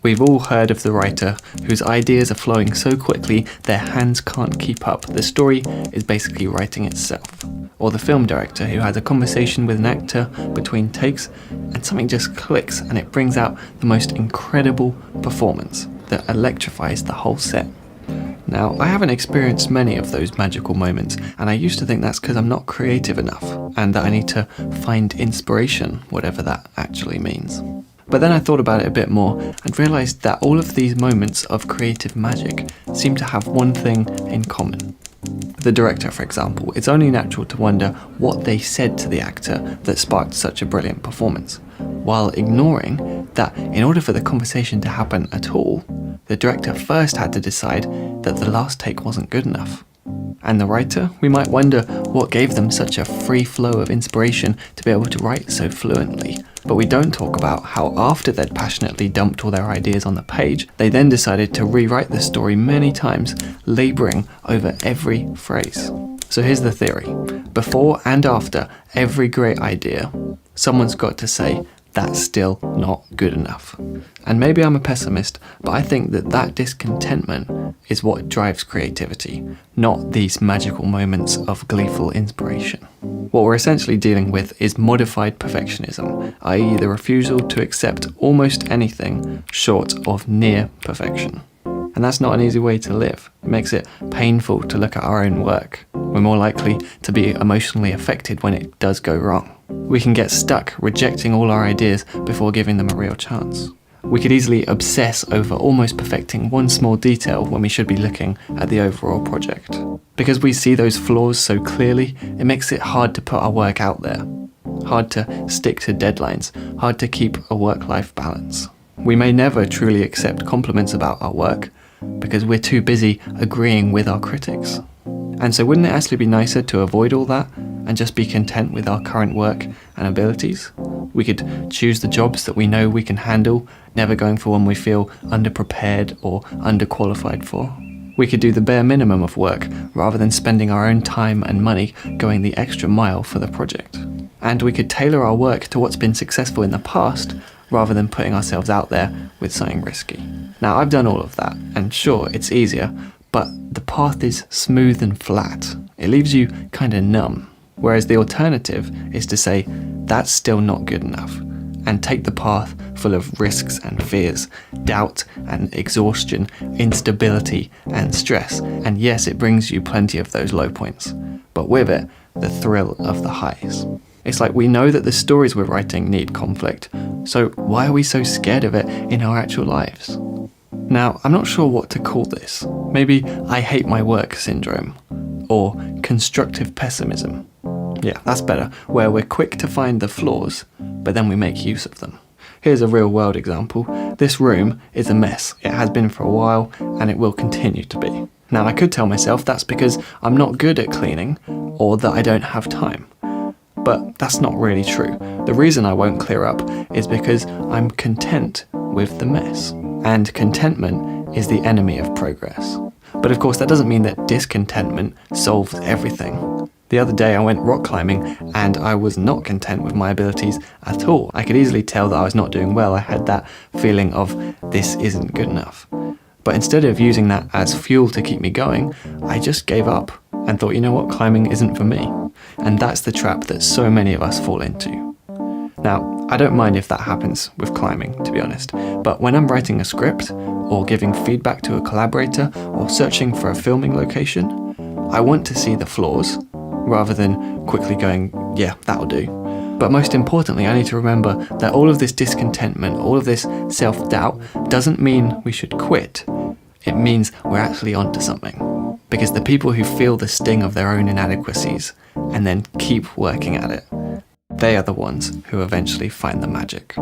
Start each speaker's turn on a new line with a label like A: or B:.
A: We've all heard of the writer whose ideas are flowing so quickly their hands can't keep up. The story is basically writing itself. Or the film director who has a conversation with an actor between takes and something just clicks and it brings out the most incredible performance that electrifies the whole set. Now, I haven't experienced many of those magical moments, and I used to think that's because I'm not creative enough and that I need to find inspiration, whatever that actually means. But then I thought about it a bit more and realised that all of these moments of creative magic seem to have one thing in common. The director, for example, it's only natural to wonder what they said to the actor that sparked such a brilliant performance, while ignoring that in order for the conversation to happen at all, the director first had to decide that the last take wasn't good enough. And the writer, we might wonder what gave them such a free flow of inspiration to be able to write so fluently. But we don't talk about how after they'd passionately dumped all their ideas on the page, they then decided to rewrite the story many times, labouring over every phrase. So here's the theory. Before and after every great idea, someone's got to say, that's still not good enough. And maybe I'm a pessimist, but I think that discontentment is what drives creativity, not these magical moments of gleeful inspiration. What we're essentially dealing with is modified perfectionism, i.e. the refusal to accept almost anything short of near perfection. And that's not an easy way to live. It makes it painful to look at our own work. We're more likely to be emotionally affected when it does go wrong. We can get stuck rejecting all our ideas before giving them a real chance. We could easily obsess over almost perfecting one small detail when we should be looking at the overall project. Because we see those flaws so clearly, it makes it hard to put our work out there. Hard to stick to deadlines, hard to keep a work-life balance. We may never truly accept compliments about our work because we're too busy agreeing with our critics. And so wouldn't it actually be nicer to avoid all that and just be content with our current work and abilities? We could choose the jobs that we know we can handle, never going for one we feel underprepared or underqualified for. We could do the bare minimum of work rather than spending our own time and money going the extra mile for the project. And we could tailor our work to what's been successful in the past rather than putting ourselves out there with something risky. Now, I've done all of that, and sure, it's easier, but the path is smooth and flat. It leaves you kind of numb. Whereas the alternative is to say, that's still not good enough, and take the path full of risks and fears, doubt and exhaustion, instability and stress. And yes, it brings you plenty of those low points, but with it, the thrill of the highs. It's like we know that the stories we're writing need conflict, so why are we so scared of it in our actual lives? Now, I'm not sure what to call this. Maybe I hate my work syndrome, or constructive pessimism. Yeah, that's better, where we're quick to find the flaws, but then we make use of them. Here's a real world example. This room is a mess. It has been for a while, and it will continue to be. Now, I could tell myself that's because I'm not good at cleaning, or that I don't have time. But that's not really true. The reason I won't clear up is because I'm content with the mess. And contentment is the enemy of progress. But of course, that doesn't mean that discontentment solves everything. The other day I went rock climbing and I was not content with my abilities at all. I could easily tell that I was not doing well. I had that feeling of this isn't good enough. But instead of using that as fuel to keep me going, I just gave up and thought, you know what, climbing isn't for me. And that's the trap that so many of us fall into. Now, I don't mind if that happens with climbing, to be honest, but when I'm writing a script, or giving feedback to a collaborator, or searching for a filming location, I want to see the flaws, rather than quickly going, yeah, that'll do. But most importantly, I need to remember that all of this discontentment, all of this self-doubt, doesn't mean we should quit. It means we're actually onto something. Because the people who feel the sting of their own inadequacies, and then keep working at it, they are the ones who eventually find the magic.